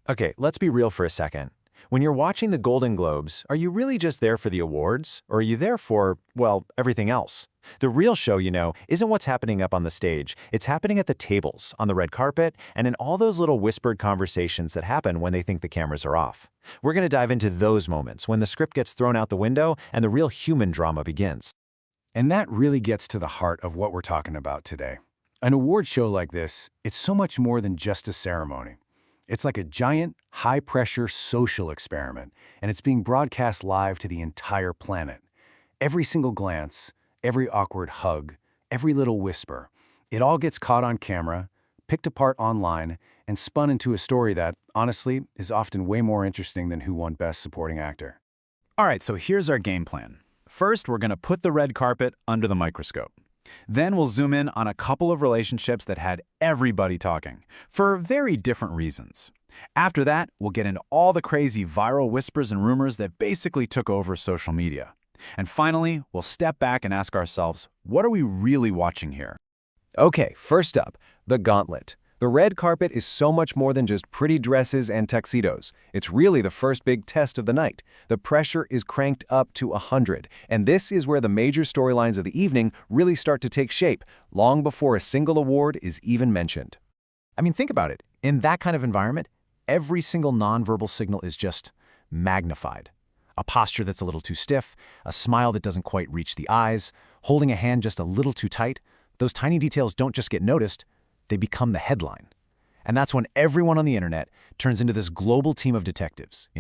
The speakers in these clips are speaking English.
Okay, let's be real for a second. When you're watching the Golden Globes, are you really just there for the awards? Or are you there for, well, everything else? The real show, isn't what's happening up on the stage. It's happening at the tables, on the red carpet, and in all those little whispered conversations that happen when they think the cameras are off. We're going to dive into those moments when the script gets thrown out the window and the real human drama begins. And that really gets to the heart of what we're talking about today. An award show like this, it's so much more than just a ceremony. It's like a giant, high-pressure social experiment, and it's being broadcast live to the entire planet. Every single glance, every awkward hug, every little whisper, it all gets caught on camera, picked apart online, and spun into a story that, honestly, is often way more interesting than who won Best Supporting Actor. All right, so here's our game plan. First, we're going to put the red carpet under the microscope. Then we'll zoom in on a couple of relationships that had everybody talking, for very different reasons. After that, we'll get into all the crazy viral whispers and rumors that basically took over social media. And finally, we'll step back and ask ourselves, what are we really watching here? Okay, first up, the gauntlet. The red carpet is so much more than just pretty dresses and tuxedos. It's really the first big test of the night. The pressure is cranked up to 100, and this is where the major storylines of the evening really start to take shape, long before a single award is even mentioned. I mean, think about it. In that kind of environment, every single nonverbal signal is just magnified. A posture that's a little too stiff, a smile that doesn't quite reach the eyes, holding a hand just a little too tight. Those tiny details don't just get noticed, they become the headline. And that's when everyone on the internet turns into this global team of detectives,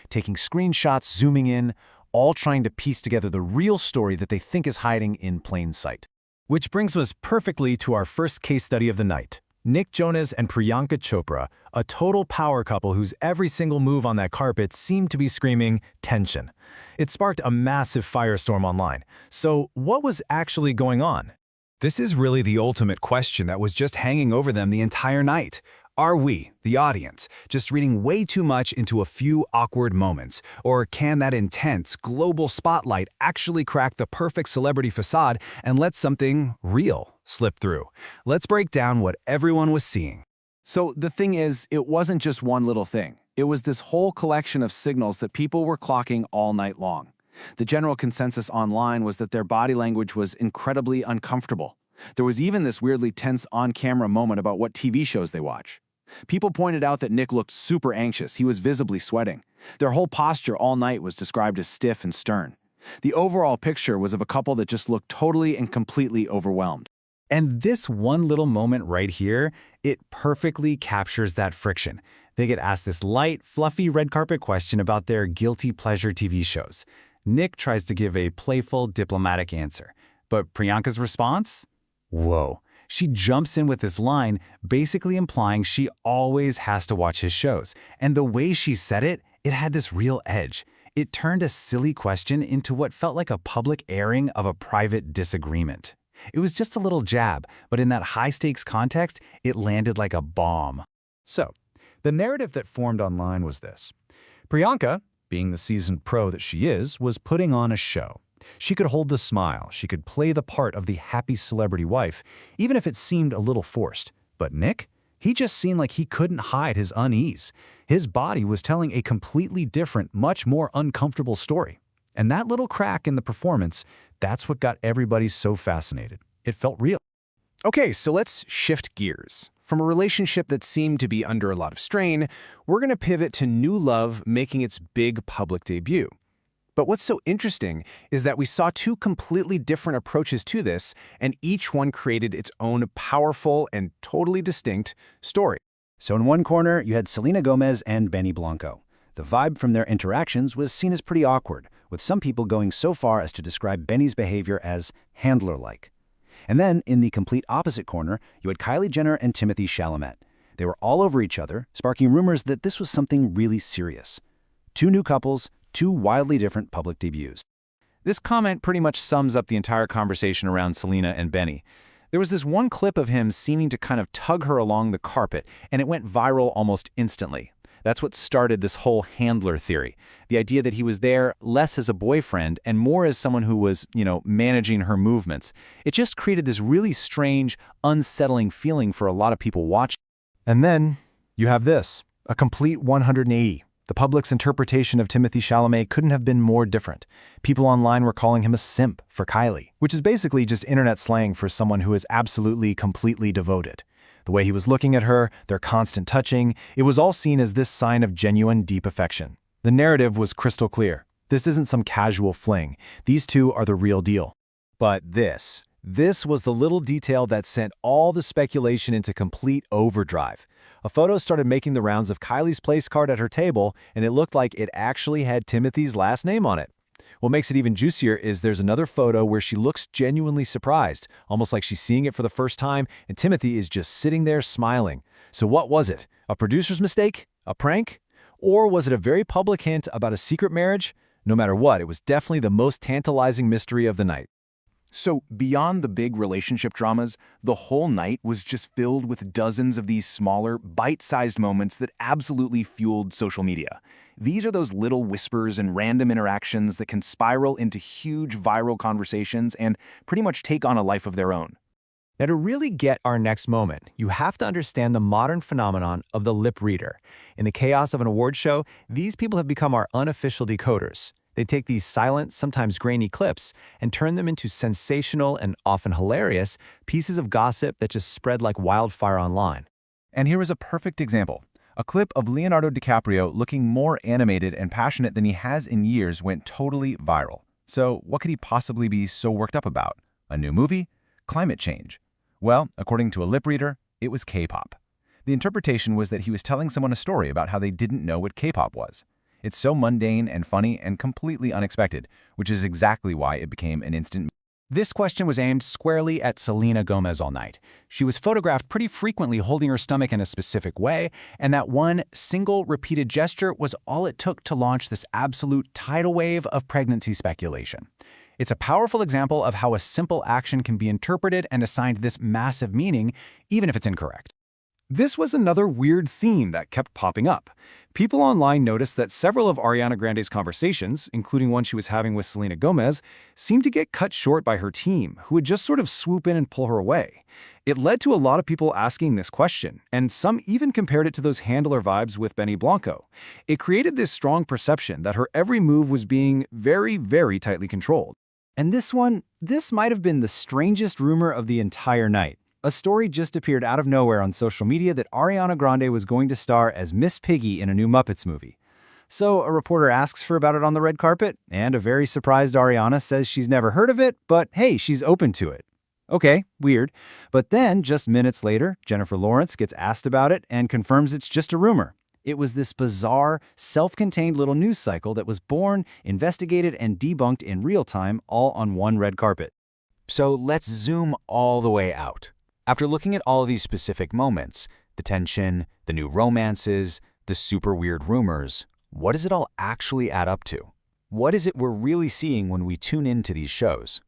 taking screenshots, zooming in, all trying to piece together the real story that they think is hiding in plain sight. Which brings us perfectly to our first case study of the night. Nick Jonas and Priyanka Chopra, a total power couple whose every single move on that carpet seemed to be screaming tension. It sparked a massive firestorm online. So what was actually going on? This is really the ultimate question that was just hanging over them the entire night. Are we, the audience, just reading way too much into a few awkward moments? Or can that intense, global spotlight actually crack the perfect celebrity facade and let something real slip through? Let's break down what everyone was seeing. So the thing is, it wasn't just one little thing. It was this whole collection of signals that people were clocking all night long. The general consensus online was that their body language was incredibly uncomfortable. There was even this weirdly tense on-camera moment about what TV shows they watch. People pointed out that Nick looked super anxious. He was visibly sweating. Their whole posture all night was described as stiff and stern. The overall picture was of a couple that just looked totally and completely overwhelmed. And this one little moment right here, it perfectly captures that friction. They get asked this light, fluffy red carpet question about their guilty pleasure TV shows. Nick tries to give a playful, diplomatic answer. But Priyanka's response? Whoa. She jumps in with this line, basically implying she always has to watch his shows. And the way she said it, it had this real edge. It turned a silly question into what felt like a public airing of a private disagreement. It was just a little jab, but in that high-stakes context, it landed like a bomb. So, the narrative that formed online was this. Priyanka, being the seasoned pro that she is, was putting on a show. She could hold the smile, she could play the part of the happy celebrity wife, even if it seemed a little forced. But Nick? He just seemed like he couldn't hide his unease. His body was telling a completely different, much more uncomfortable story. And that little crack in the performance, that's what got everybody so fascinated. It felt real. Okay, so let's shift gears. From a relationship that seemed to be under a lot of strain, we're going to pivot to new love making its big public debut. But what's so interesting is that we saw two completely different approaches to this, and each one created its own powerful and totally distinct story. So in one corner, you had Selena Gomez and Benny Blanco. The vibe from their interactions was seen as pretty awkward, with some people going so far as to describe Benny's behavior as handler-like. And then, in the complete opposite corner, you had Kylie Jenner and Timothée Chalamet. They were all over each other, sparking rumors that this was something really serious. Two new couples, two wildly different public debuts. This comment pretty much sums up the entire conversation around Selena and Benny. There was this one clip of him seeming to kind of tug her along the carpet, and it went viral almost instantly. That's what started this whole handler theory. The idea that he was there less as a boyfriend and more as someone who was, managing her movements. It just created this really strange, unsettling feeling for a lot of people watching. And then you have this. A complete 180. The public's interpretation of Timothée Chalamet couldn't have been more different. People online were calling him a simp for Kylie, which is basically just internet slang for someone who is absolutely, completely devoted. The way he was looking at her, their constant touching, it was all seen as this sign of genuine, deep affection. The narrative was crystal clear. This isn't some casual fling. These two are the real deal. But this was the little detail that sent all the speculation into complete overdrive. A photo started making the rounds of Kylie's place card at her table, and it looked like it actually had Timothée's last name on it. What makes it even juicier is there's another photo where she looks genuinely surprised, almost like she's seeing it for the first time, and Timothée is just sitting there smiling. So what was it? A producer's mistake? A prank? Or was it a very public hint about a secret marriage? No matter what, it was definitely the most tantalizing mystery of the night. So, beyond the big relationship dramas, the whole night was just filled with dozens of these smaller, bite-sized moments that absolutely fueled social media. These are those little whispers and random interactions that can spiral into huge viral conversations and pretty much take on a life of their own. Now, to really get our next moment, you have to understand the modern phenomenon of the lip reader. In the chaos of an award show, these people have become our unofficial decoders. They take these silent, sometimes grainy clips and turn them into sensational and often hilarious pieces of gossip that just spread like wildfire online. And here is a perfect example. A clip of Leonardo DiCaprio looking more animated and passionate than he has in years went totally viral. So what could he possibly be so worked up about? A new movie? Climate change? Well, according to a lip reader, it was K-pop. The interpretation was that he was telling someone a story about how they didn't know what K-pop was. It's so mundane and funny and completely unexpected, which is exactly why it became an instant. This question was aimed squarely at Selena Gomez all night. She was photographed pretty frequently holding her stomach in a specific way, and that one single repeated gesture was all it took to launch this absolute tidal wave of pregnancy speculation. It's a powerful example of how a simple action can be interpreted and assigned this massive meaning, even if it's incorrect. This was another weird theme that kept popping up. People online noticed that several of Ariana Grande's conversations, including one she was having with Selena Gomez, seemed to get cut short by her team, who would just sort of swoop in and pull her away. It led to a lot of people asking this question, and some even compared it to those handler vibes with Benny Blanco. It created this strong perception that her every move was being very, very tightly controlled. And this might have been the strangest rumor of the entire night. A story just appeared out of nowhere on social media that Ariana Grande was going to star as Miss Piggy in a new Muppets movie. So a reporter asks her about it on the red carpet, and a very surprised Ariana says she's never heard of it, but hey, she's open to it. Okay, weird. But then, just minutes later, Jennifer Lawrence gets asked about it and confirms it's just a rumor. It was this bizarre, self-contained little news cycle that was born, investigated, and debunked in real time, all on one red carpet. So let's zoom all the way out. After looking at all of these specific moments, the tension, the new romances, the super weird rumors, what does it all actually add up to? What is it we're really seeing when we tune into these shows?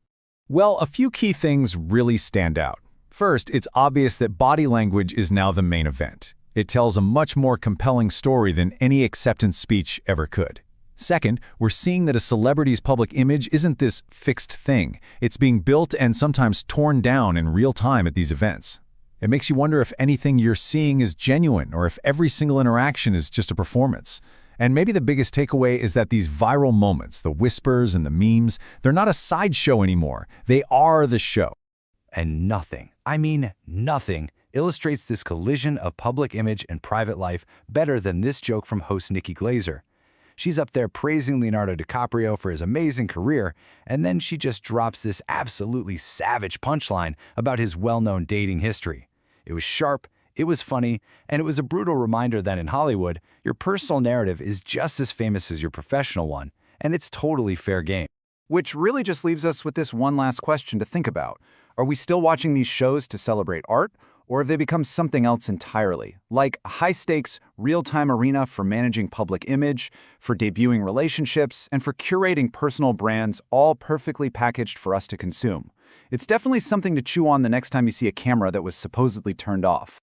Well, a few key things really stand out. First, it's obvious that body language is now the main event. It tells a much more compelling story than any acceptance speech ever could. Second, we're seeing that a celebrity's public image isn't this fixed thing. It's being built and sometimes torn down in real time at these events. It makes you wonder if anything you're seeing is genuine or if every single interaction is just a performance. And maybe the biggest takeaway is that these viral moments, the whispers and the memes, they're not a sideshow anymore. They are the show. And nothing, I mean nothing, illustrates this collision of public image and private life better than this joke from host Nikki Glazer. She's up there praising Leonardo DiCaprio for his amazing career, and then she just drops this absolutely savage punchline about his well-known dating history. It was sharp, it was funny, and it was a brutal reminder that in Hollywood, your personal narrative is just as famous as your professional one, and it's totally fair game. Which really just leaves us with this one last question to think about. Are we still watching these shows to celebrate art? Or have they become something else entirely, like a high-stakes, real-time arena for managing public image, for debuting relationships, and for curating personal brands, all perfectly packaged for us to consume? It's definitely something to chew on the next time you see a camera that was supposedly turned off.